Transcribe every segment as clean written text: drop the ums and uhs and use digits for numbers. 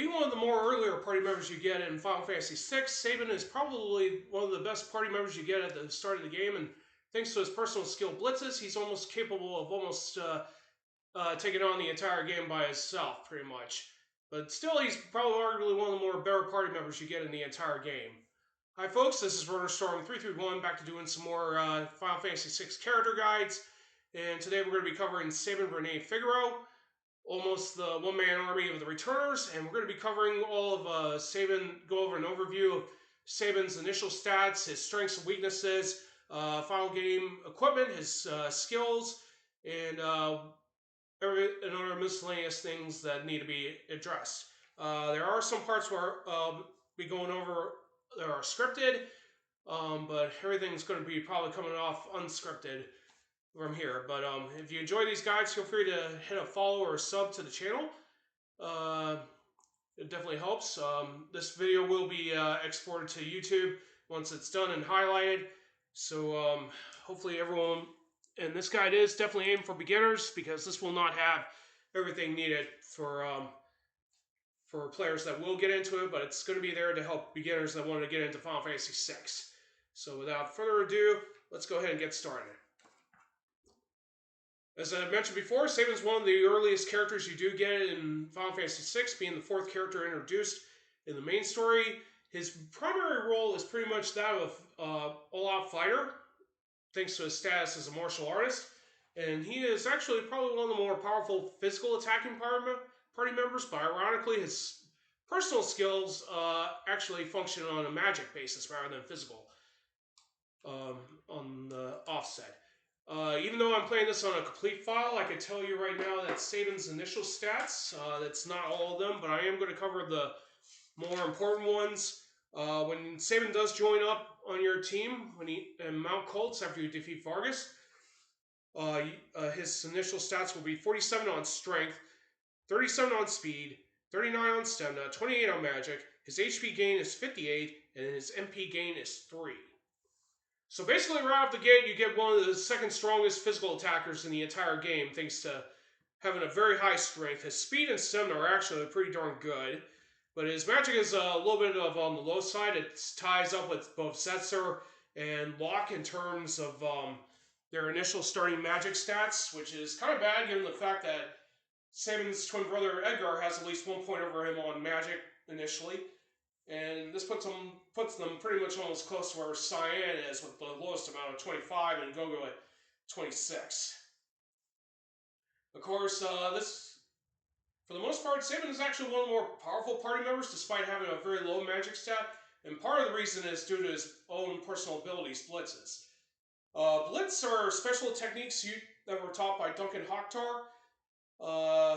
Being one of the more earlier party members you get in Final Fantasy VI, Sabin is probably one of the best party members you get at the start of the game, and thanks to his personal skill blitzes, he's almost capable of taking on the entire game by himself, pretty much. But still, he's probably arguably one of the more better party members you get in the entire game. Hi folks, this is RunnerStorm331, back to doing some more Final Fantasy VI character guides, and today we're going to be covering Sabin Rene Figaro, almost the one-man army of the returners, and we're going to be covering all of Sabin, go over an overview of Sabin's initial stats, his strengths and weaknesses, final game equipment, his skills, and other miscellaneous things that need to be addressed. There are some parts where we'll be going over that are scripted, but everything's going to be probably coming off unscripted from here. But if you enjoy these guides, feel free to hit a follow or a sub to the channel. It definitely helps. This video will be exported to YouTube once it's done and highlighted. So hopefully everyone, and this guide is definitely aimed for beginners because this will not have everything needed for players that will get into it, but it's going to be there to help beginners that want to get into Final Fantasy VI. So without further ado, let's go ahead and get started. As I mentioned before, Sabin's one of the earliest characters you do get in Final Fantasy VI, being the fourth character introduced in the main story. His primary role is pretty much that of all-out fighter, thanks to his status as a martial artist. And he is actually probably one of the more powerful physical attacking party members, but ironically, his personal skills actually function on a magic basis rather than physical on the offset. Even though I'm playing this on a complete file, I can tell you right now that Sabin's initial stats, that's not all of them, but I am going to cover the more important ones. When Sabin does join up on your team, and Mount Colts after you defeat Vargas, his initial stats will be 47 on strength, 37 on speed, 39 on stamina, 28 on magic, his HP gain is 58, and his MP gain is 3. So basically, right off the gate, you get one of the second strongest physical attackers in the entire game, thanks to having a very high strength. His speed and stamina are actually pretty darn good, but his magic is a little bit on the low side. It ties up with both Setzer and Locke in terms of their initial starting magic stats, which is kind of bad given the fact that Sabin's twin brother Edgar has at least 1 point over him on magic initially. And this puts them pretty much almost close to where Cyan is, with the lowest amount of 25 and Gogo at 26. Of course, for the most part, Sabin is actually one of the more powerful party members despite having a very low magic stat. And part of the reason is due to his own personal abilities, blitzes. Blitz are special techniques that were taught by Duncan Hochtar,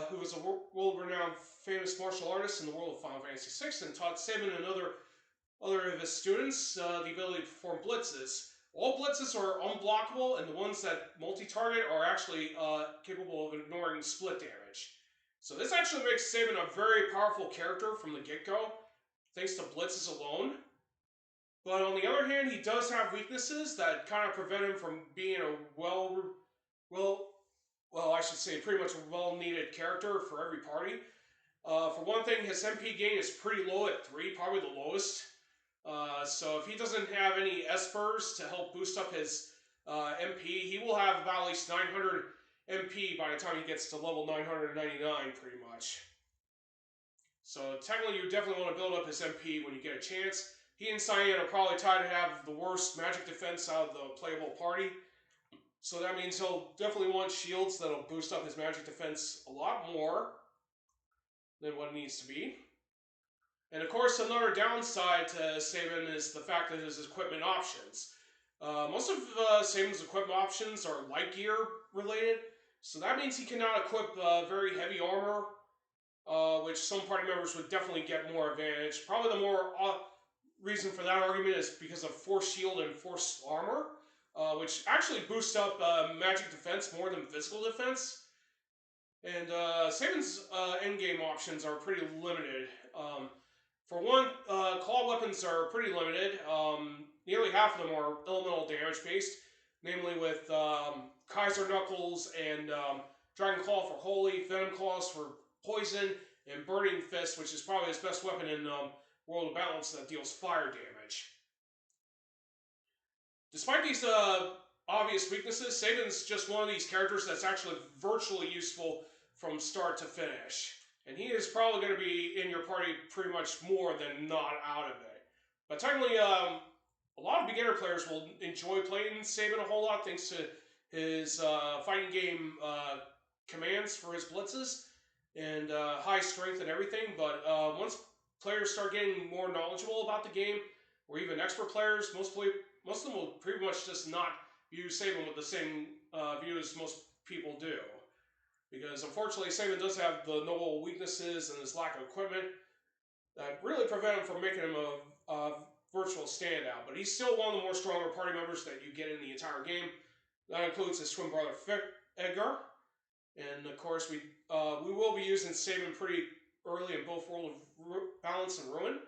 who was a world-renowned famous martial artist in the world of Final Fantasy VI, and taught Sabin and other of his students the ability to perform blitzes. All blitzes are unblockable, and the ones that multi-target are actually capable of ignoring split damage. So this actually makes Sabin a very powerful character from the get-go, thanks to blitzes alone. But on the other hand, he does have weaknesses that kind of prevent him from being a I should say pretty much a well-needed character for every party. For one thing, his MP gain is pretty low at 3, probably the lowest. So if he doesn't have any Espers to help boost up his MP, he will have about at least 900 MP by the time he gets to level 999, pretty much. So technically, you definitely want to build up his MP when you get a chance. He and Cyan are probably tied to have the worst magic defense out of the playable party. So that means he'll definitely want shields that'll boost up his magic defense a lot more than what it needs to be. And of course, another downside to Sabin is the fact that his equipment options. Most of Sabin's equipment options are light gear related, so that means he cannot equip very heavy armor, which some party members would definitely get more advantage. Probably the more reason for that argument is because of Force Shield and Force Armor, which actually boost up magic defense more than physical defense. And Sabin's endgame options are pretty limited. For one, claw weapons are pretty limited. Nearly half of them are elemental damage based, namely with Kaiser Knuckles and Dragon Claw for Holy, Venom Claws for Poison, and Burning Fist, which is probably his best weapon in World of Balance that deals fire damage. Despite these obvious weaknesses, Sabin's just one of these characters that's actually virtually useful from start to finish. And he is probably going to be in your party pretty much more than not out of it. But technically, a lot of beginner players will enjoy playing Sabin a whole lot thanks to his fighting game commands for his blitzes and high strength and everything. But once players start getting more knowledgeable about the game, or even expert players, most of them will pretty much just not view Sabin with the same view as most people do. Because unfortunately, Sabin does have the noble weaknesses and his lack of equipment that really prevent him from making him a virtual standout. But he's still one of the more stronger party members that you get in the entire game. That includes his twin brother Edgar. And of course, we will be using Sabin pretty early in both World of Balance and Ruin.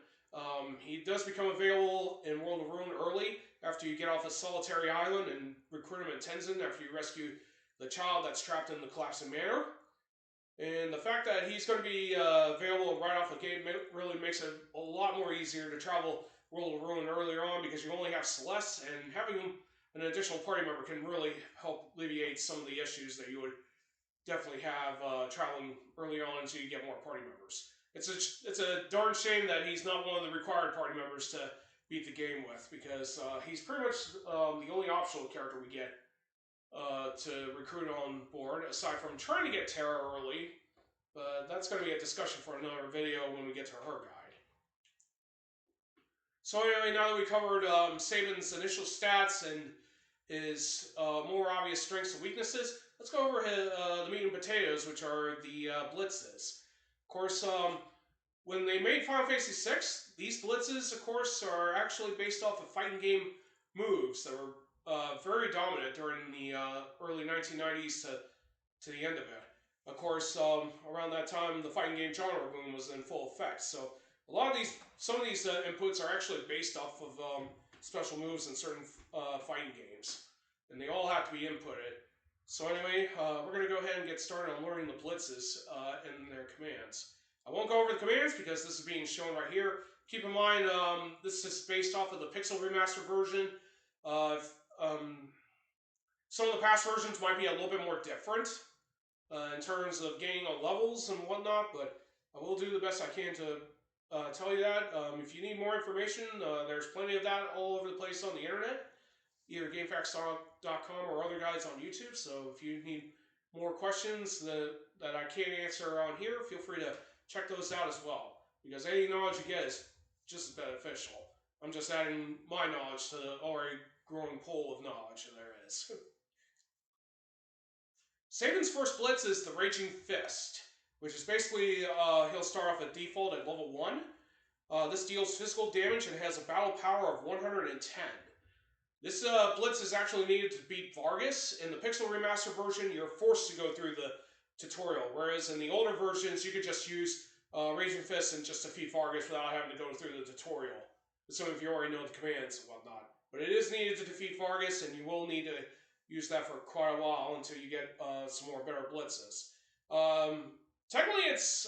He does become available in World of Ruin early after you get off a solitary island and recruit him in Tenzin after you rescue the child that's trapped in the collapsing manor. And the fact that he's going to be available right off the gate really makes it a lot more easier to travel World of Ruin earlier on because you only have Celeste, and having an additional party member can really help alleviate some of the issues that you would definitely have traveling early on until you get more party members. It's a darn shame that he's not one of the required party members to beat the game with, because he's pretty much the only optional character we get to recruit on board, aside from trying to get Terra early. But that's going to be a discussion for another video when we get to her guide. So anyway, now that we covered Sabin's initial stats and his more obvious strengths and weaknesses, let's go over the meat and potatoes, which are the blitzes. Of course, when they made Final Fantasy VI, these blitzes, of course, are actually based off of fighting game moves that were very dominant during the early 1990s to the end of it. Of course, around that time, the fighting game genre boom was in full effect. So some of these inputs are actually based off of special moves in certain fighting games, and they all have to be inputted. So anyway, we're going to go ahead and get started on learning the blitzes and their commands. I won't go over the commands because this is being shown right here. Keep in mind, this is based off of the Pixel Remaster version. Some of the past versions might be a little bit more different in terms of gaining on levels and whatnot, but I will do the best I can to tell you that. If you need more information, there's plenty of that all over the place on the internet, either GameFAQs.com or other guides on YouTube. So if you need more questions that I can't answer on here, feel free to check those out as well, because any knowledge you get is just as beneficial. I'm just adding my knowledge to the already growing pool of knowledge that there is. Sabin's first blitz is the Raging Fist, which is basically, he'll start off at default at level 1. This deals physical damage and has a battle power of 110. This blitz is actually needed to beat Vargas. In the Pixel Remaster version, you're forced to go through the tutorial, whereas in the older versions, you could just use Raging Fist and just defeat Vargas without having to go through the tutorial. Some of you already know the commands and whatnot. But it is needed to defeat Vargas, and you will need to use that for quite a while until you get some more better blitzes. Technically, it's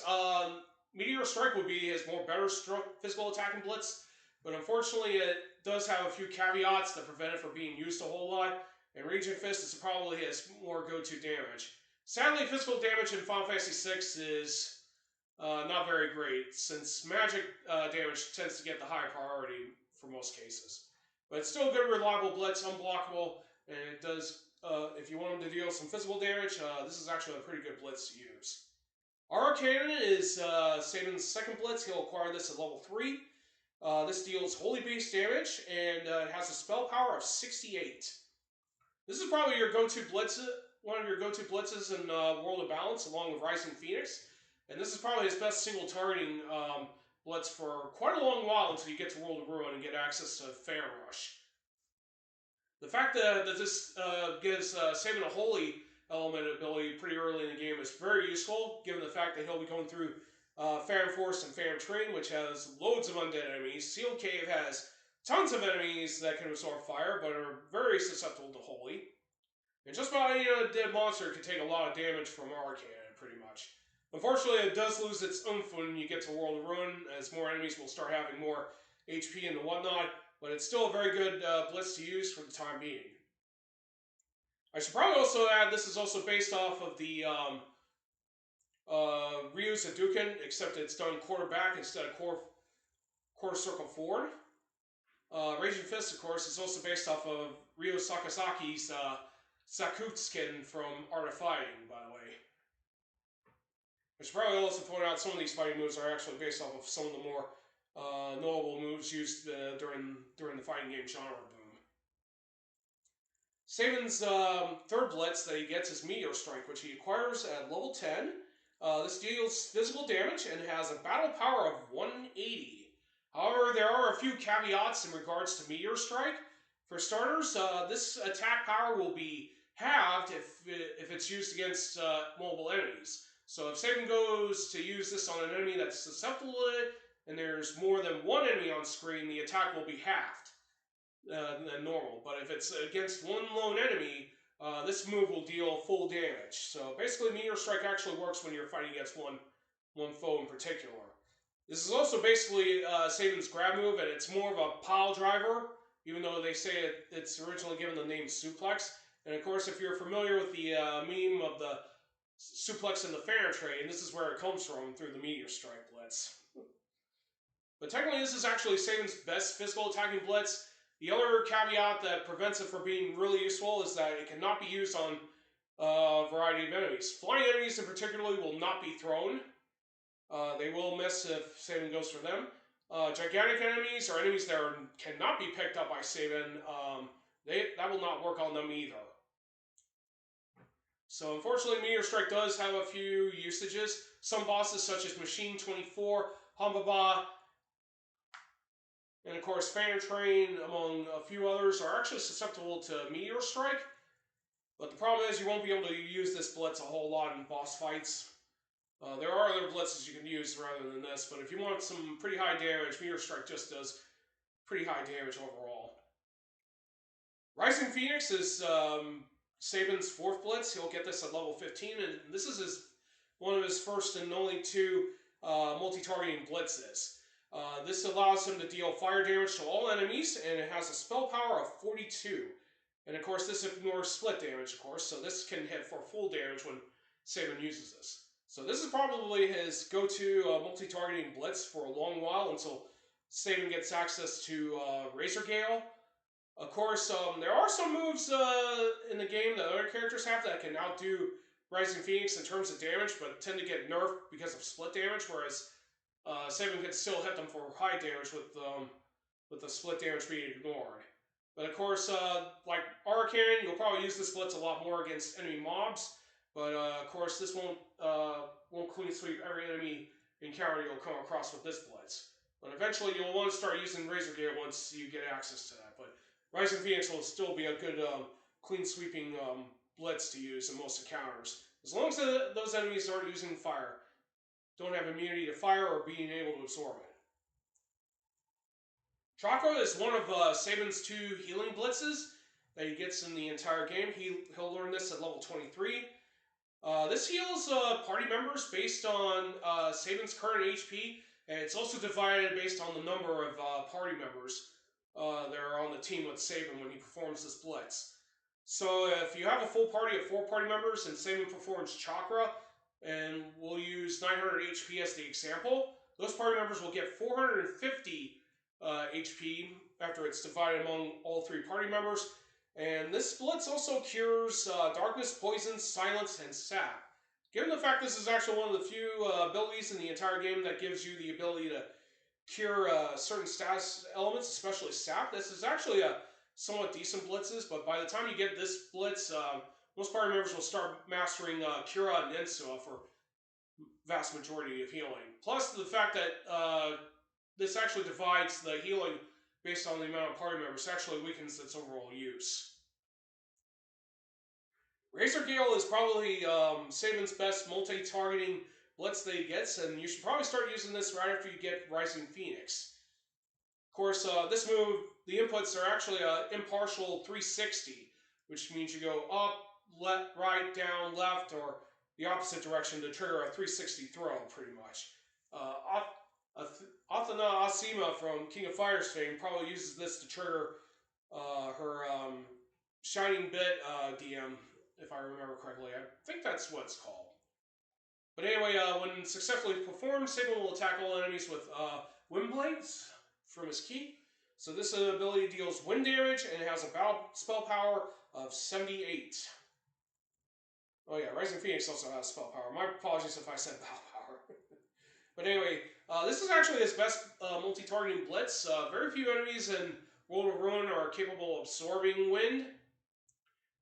Meteor Strike would be his more better physical attacking blitz, but unfortunately, it does have a few caveats that prevent it from being used a whole lot, and Raging Fist is probably his more go-to damage. Sadly, physical damage in Final Fantasy VI is not very great, since magic damage tends to get the high priority for most cases. But it's still a good, reliable blitz, unblockable, and it does, if you want him to deal some physical damage, this is actually a pretty good blitz to use. Aura Cannon is Sabin's second blitz. He'll acquire this at level 3. This deals holy base damage, and it has a spell power of 68. This is probably your go-to blitz, one of your go-to blitzes in World of Balance, along with Rising Phoenix. And this is probably his best single targeting blitz for quite a long while until you get to World of Ruin and get access to Fan Rush. The fact that this gives Sabin a holy element ability pretty early in the game is very useful, given the fact that he'll be going through Fan Force and Fan Train, which has loads of undead enemies. Sealed Cave has tons of enemies that can absorb fire, but are very susceptible to holy. And just about any undead monster can take a lot of damage from Aura Cannon, pretty much. Unfortunately, it does lose its oomph when you get to World of Ruin, as more enemies will start having more HP and whatnot, but it's still a very good blitz to use for the time being. I should probably also add this is also based off of the Ryu's Hadouken, except it's done quarterback instead of quarter circle forward. Raging Fist, of course, is also based off of Ryo Sakazaki's Sakutsuken from Art of Fighting, by the way. I should probably also point out some of these fighting moves are actually based off of some of the more notable moves used during the fighting game genre boom. Sabin's third blitz that he gets is Meteor Strike, which he acquires at level 10. This deals physical damage and has a battle power of 180. However, there are a few caveats in regards to Meteor Strike. For starters, this attack power will be halved if it's used against multiple enemies. So if Sabin goes to use this on an enemy that's susceptible to it, and there's more than one enemy on screen, the attack will be halved than normal. But if it's against one lone enemy, this move will deal full damage. So basically, Meteor Strike actually works when you're fighting against one foe in particular. This is also basically Sabin's grab move, and it's more of a pile driver, even though they say it's originally given the name suplex. And of course, if you're familiar with the meme of the suplex in the Fanner tray, and this is where it comes from through the Meteor Strike blitz. But technically, this is actually Sabin's best physical attacking blitz. The other caveat that prevents it from being really useful is that it cannot be used on a variety of enemies. Flying enemies in particular will not be thrown. They will miss if Sabin goes for them. Gigantic enemies or enemies that cannot be picked up by Sabin, that will not work on them either. So unfortunately, Meteor Strike does have a few usages. Some bosses such as Machine 24, Hambaba, and of course Fanner Train, among a few others, are actually susceptible to Meteor Strike. But the problem is you won't be able to use this blitz a whole lot in boss fights. There are other blitzes you can use rather than this, but if you want some pretty high damage, Meteor Strike just does pretty high damage overall. Rising Phoenix is Sabin's fourth blitz. He'll get this at level 15, and this is one of his first and only two multi-targeting blitzes. This allows him to deal fire damage to all enemies, and it has a spell power of 42. And of course, this ignores split damage, of course, so this can hit for full damage when Sabin uses this. So this is probably his go-to multi-targeting blitz for a long while until Sabin gets access to Razor Gale. Of course, there are some moves in the game that other characters have that can outdo Rising Phoenix in terms of damage, but tend to get nerfed because of split damage, whereas Sabin can still hit them for high damage with the split damage being ignored. But of course, like Arcane, you'll probably use this blitz a lot more against enemy mobs. But of course, this won't clean sweep every enemy encounter you'll come across with this blitz. But eventually, you'll want to start using Razor Gale once you get access to that. But Rising Phoenix will still be a good clean sweeping blitz to use in most encounters, as long as those enemies aren't using fire, don't have immunity to fire, or being able to absorb it. Chakra is one of Sabin's two healing blitzes that he gets in the entire game. He'll learn this at level 23. This heals party members based on Sabin's current HP, and it's also divided based on the number of party members that are on the team with Sabin when he performs this blitz. So if you have a full party of 4 party members and Sabin performs Chakra, and we'll use 900 HP as the example, those party members will get 450 HP after it's divided among all 3 party members. And this blitz also cures Darkness, Poison, Silence, and Sap. Given the fact this is actually one of the few abilities in the entire game that gives you the ability to cure certain status elements, especially Sap, this is actually a somewhat decent blitzes, but by the time you get this blitz, most party members will start mastering Cura and Insua for vast majority of healing. Plus the fact that this actually divides the healing based on the amount of party members, actually weakens its overall use. Razor Gale is probably Sabin's best multi-targeting blitz that he gets, and you should probably start using this right after you get Rising Phoenix. Of course, this move, the inputs are actually an impartial 360, which means you go up, left, right, down, left, or the opposite direction to trigger a 360 throw, pretty much. Athena Asima from King of Fighters fame probably uses this to trigger her Shining Bit DM, if I remember correctly. I think that's what it's called. But anyway, when successfully performed, Sabin will attack all enemies with Wind Blades from his key. So this ability deals wind damage and has a spell power of 78. Oh yeah, Rising Phoenix also has spell power. My apologies if I said battle power. But anyway, this is actually his best multi-targeting blitz. Very few enemies in World of Ruin are capable of absorbing wind.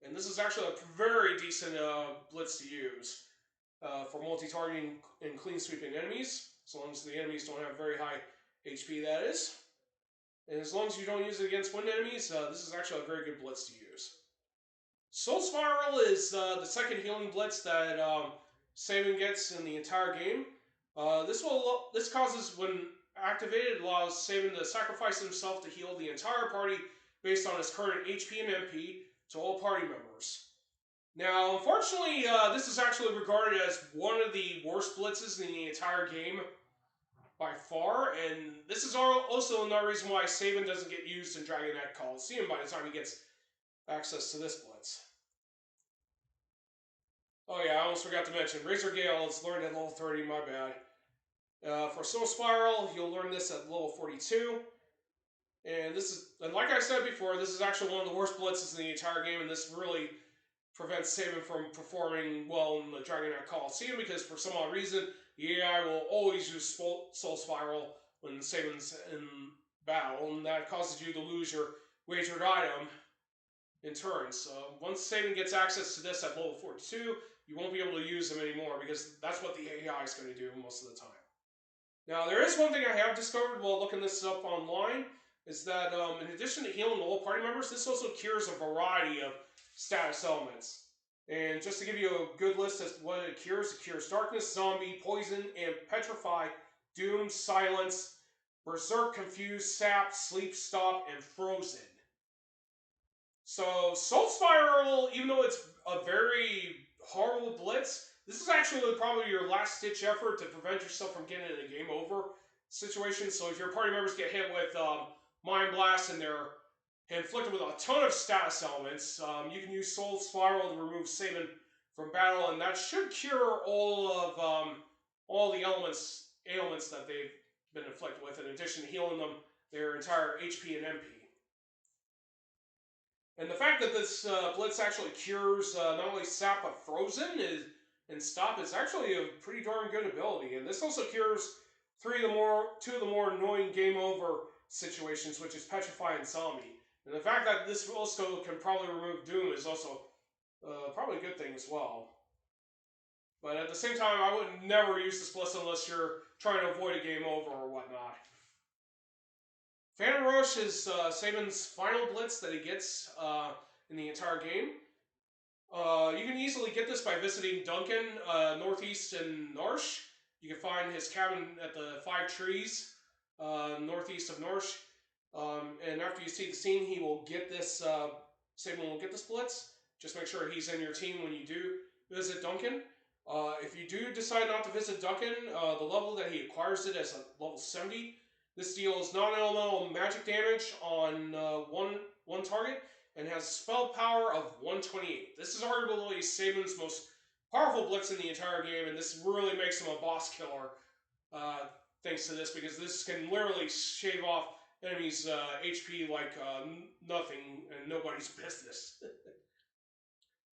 And this is actually a very decent blitz to use for multi-targeting and clean sweeping enemies. As long as the enemies don't have very high HP, that is. And as long as you don't use it against wind enemies, this is actually a very good blitz to use. Soul Spiral is the second healing blitz that Sabin gets in the entire game. This causes, when activated, allows Sabin to sacrifice himself to heal the entire party based on his current HP and MP to all party members. Now, unfortunately, this is actually regarded as one of the worst blitzes in the entire game by far, and this is also another reason why Sabin doesn't get used in Dragonet Coliseum by the time he gets access to this blitz. Oh yeah, I almost forgot to mention, Razor Gale is learned at level 30, my bad. For Soul Spiral, you'll learn this at level 42. And like I said before, this is actually one of the worst blitzes in the entire game, and this really prevents Sabin from performing well in the Dragonet Coliseum, because for some odd reason, the AI will always use Soul Spiral when Sabin's in battle, and that causes you to lose your wagered item in turn. So once Sabin gets access to this at level 42, you won't be able to use them anymore, because that's what the AI is going to do most of the time. Now, there is one thing I have discovered while looking this up online, is that in addition to healing all party members, this also cures a variety of status elements. And just to give you a good list as to what it cures Darkness, Zombie, Poison, and Petrify, Doom, Silence, Berserk, Confuse, Sap, Sleep, Stop, and Frozen. So, Soul Spiral, even though it's a very horrible blitz, this is actually probably your last-ditch effort to prevent yourself from getting in a game over situation. So if your party members get hit with Mind Blast and they're inflicted with a ton of status elements, you can use Soul Spiral to remove Sabin from battle, and that should cure all the ailments that they've been inflicted with, in addition to healing them their entire HP and MP. And the fact that this blitz actually cures not only Sap but Frozen and Stop is actually a pretty darn good ability. And this also cures two of the more annoying game over situations, which is Petrify and Zombie. And the fact that this also can probably remove Doom is also probably a good thing as well. But at the same time, I would never use this blitz unless you're trying to avoid a game over or whatnot. Phantom Rush is Sabin's final blitz that he gets in the entire game. You can easily get this by visiting Duncan, northeast in Narsh. You can find his cabin at the 5 Trees, northeast of Narsh. And after you see the scene, he will get this. Sabin will get this blitz. Just make sure he's in your team when you do visit Duncan. If you do decide not to visit Duncan, the level that he acquires it is a level 70. This deals non-elemental magic damage on one target and has spell power of 128. This is arguably Sabin's most powerful blitz in the entire game, and this really makes him a boss killer thanks to this, because this can literally shave off enemies' HP like nothing and nobody's business.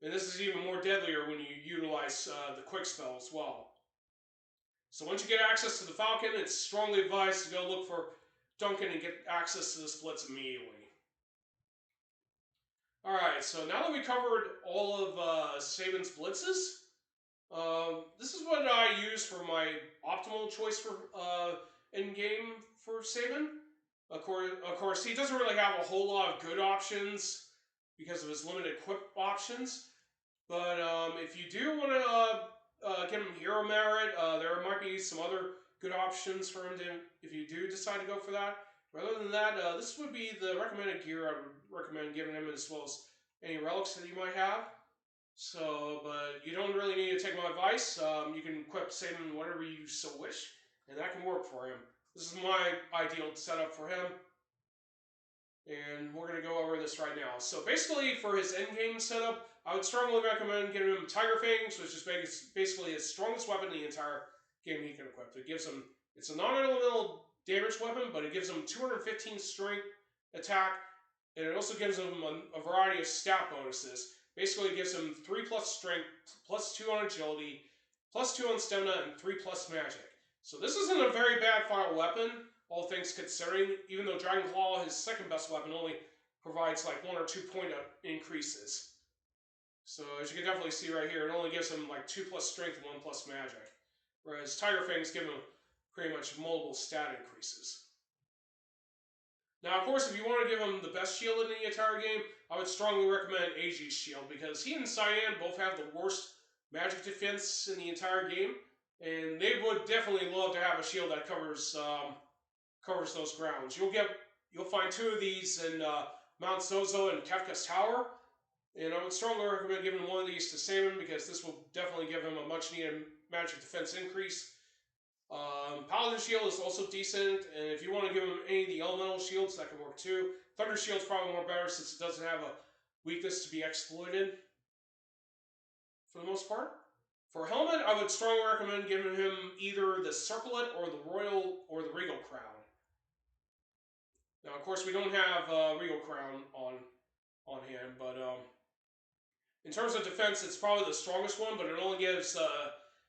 And this is even more deadlier when you utilize the quick spell as well. So once you get access to the Falcon, it's strongly advised to go look for Duncan and get access to this blitz immediately. Alright, so now that we covered all of Sabin's blitzes, this is what I use for my optimal choice for in-game for Sabin. Of course, he doesn't really have a whole lot of good options because of his limited equip options. But if you do want to give him hero merit, there might be some other good options for him if you do decide to go for that. But other than that, this would be the recommended gear I would recommend giving him, as well as any relics that you might have. So, but you don't really need to take my advice. You can equip Sabin whatever you so wish, and that can work for him. This is my ideal setup for him, and we're going to go over this right now. So basically, for his endgame setup, I would strongly recommend giving him Tiger Fangs, which is basically his strongest weapon in the entire game he can equip. It gives him, it's a non-elemental damage weapon, but it gives him 215 strength attack, and it also gives him a variety of stat bonuses. Basically, it gives him 3 plus strength, plus 2 on agility, plus 2 on stamina, and 3 plus magic. So this isn't a very bad final weapon, all things considering, even though Dragon Claw, his second best weapon, only provides like 1 or 2 point increases. So as you can definitely see right here, it only gives him like 2 plus strength and 1 plus magic. Whereas Tiger Fangs give him pretty much multiple stat increases. Now, of course, if you want to give him the best shield in the entire game, I would strongly recommend AG's shield, because he and Cyan both have the worst magic defense in the entire game, and they would definitely love to have a shield that covers those grounds. You'll find 2 of these in Mount Zozo and Kefka's Tower, and I would strongly recommend giving one of these to Sabin, because this will definitely give him a much needed magic defense increase. Paladin Shield is also decent, and if you want to give him any of the elemental shields, that can work too. Thunder Shield's probably more better since it doesn't have a weakness to be exploited, for the most part. For Helmet, I would strongly recommend giving him either the Circlet or the Royal or the Regal Crown. Now, of course, we don't have Regal Crown on hand, but in terms of defense, it's probably the strongest one, but it only gives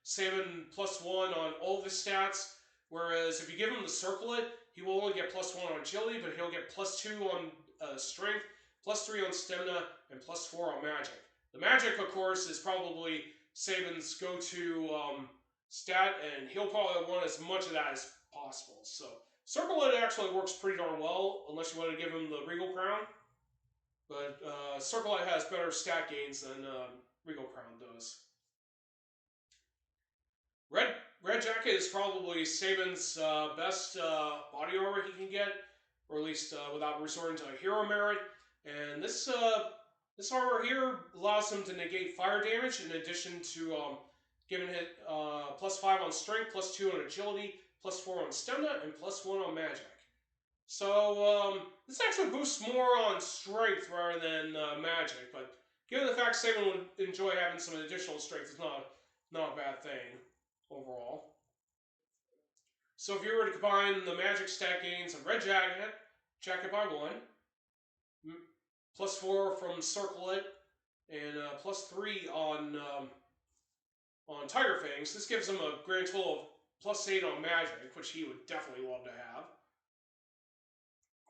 Sabin +1 on all of his stats, whereas if you give him the Circlet, he will only get +1 on agility, but he'll get +2 on strength, +3 on stamina, and +4 on magic. The magic, of course, is probably Sabin's go-to stat, and he'll probably want as much of that as possible. So Circlet actually works pretty darn well, unless you want to give him the Regal Crown. But Circlet has better stat gains than Regal Crown does. Red Jacket is probably Sabin's best body armor he can get, or at least without resorting to a hero merit. And this armor here allows him to negate fire damage, in addition to giving it +5 on strength, +2 on agility, +4 on stamina, and +1 on magic. So this actually boosts more on strength rather than magic, but given the fact Sabin would enjoy having some additional strength, it's not a bad thing overall. So if you were to combine the magic stat gains of Red Jacket by 1, +4 from Circlet, and +3 on Tiger Fangs, this gives him a grand total of +8 on magic, which he would definitely love to have,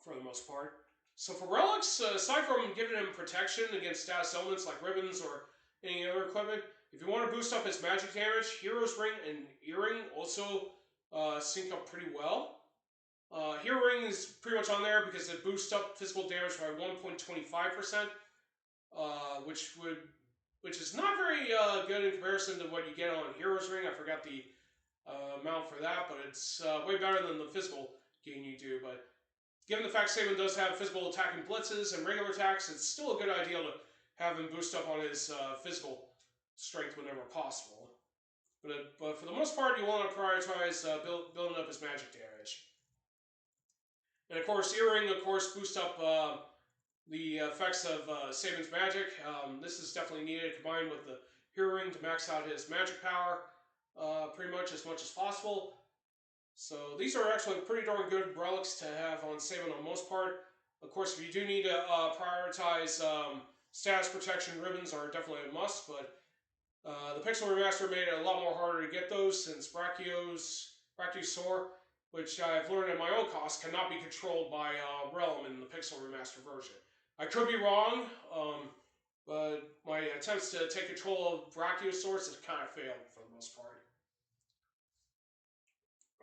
for the most part. So for relics, aside from giving him protection against status elements like ribbons or any other equipment, if you want to boost up his magic damage, Hero's Ring and Earring also sync up pretty well. Hero Ring is pretty much on there because it boosts up physical damage by 1.25%, which is not very good in comparison to what you get on Hero's Ring. I forgot the amount for that, but it's way better than the physical gain you do. But given the fact Sabin does have physical attacking blitzes and regular attacks, it's still a good idea to have him boost up on his physical strength whenever possible. But for the most part, you want to prioritize building up his magic damage. And of course, Earring, of course, boosts up the effects of Sabin's magic. This is definitely needed, combined with the Hero Ring to max out his magic power pretty much as possible. So these are actually pretty darn good relics to have on Sabin on most part. Of course, if you do need to prioritize status protection, ribbons are definitely a must, but the Pixel Remaster made it a lot more harder to get those, since Brachiosaur, which I've learned at my own cost, cannot be controlled by Realm in the Pixel Remaster version. I could be wrong, but my attempts to take control of Brachiosaurus have kind of failed for the most part.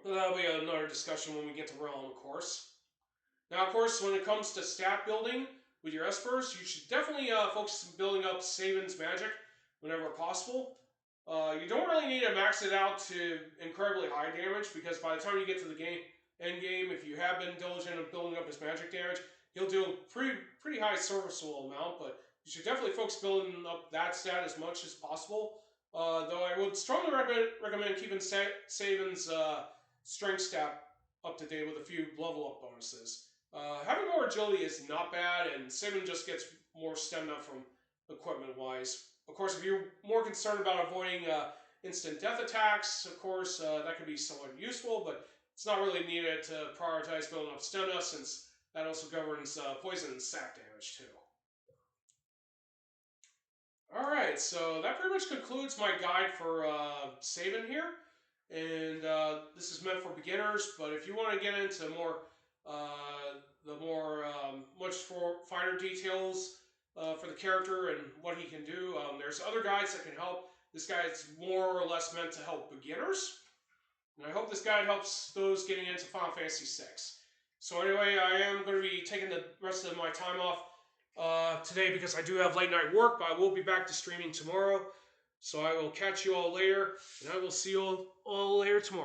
But that'll be another discussion when we get to Realm, of course. Now, of course, when it comes to stat building with your Espers, you should definitely focus on building up Sabin's magic whenever possible. You don't really need to max it out to incredibly high damage, because by the time you get to the end game, if you have been diligent in building up his magic damage, he'll do a pretty high serviceable amount, but you should definitely focus building up that stat as much as possible. Though I would strongly recommend keeping Sabin's strength stat up to date with a few level up bonuses. Having more agility is not bad, and Sabin just gets more stamina from equipment wise. Of course, if you're more concerned about avoiding instant death attacks, of course, that could be somewhat useful, but it's not really needed to prioritize building up stamina since that also governs poison and sack damage too. Alright, so that pretty much concludes my guide for Sabin here. And this is meant for beginners, but if you want to get into much finer details for the character and what he can do, there's other guides that can help. This guide is more or less meant to help beginners, and I hope this guide helps those getting into Final Fantasy VI. So anyway, I am going to be taking the rest of my time off today because I do have late night work, but I will be back to streaming tomorrow. So I will catch you all later, and I will see you all later tomorrow.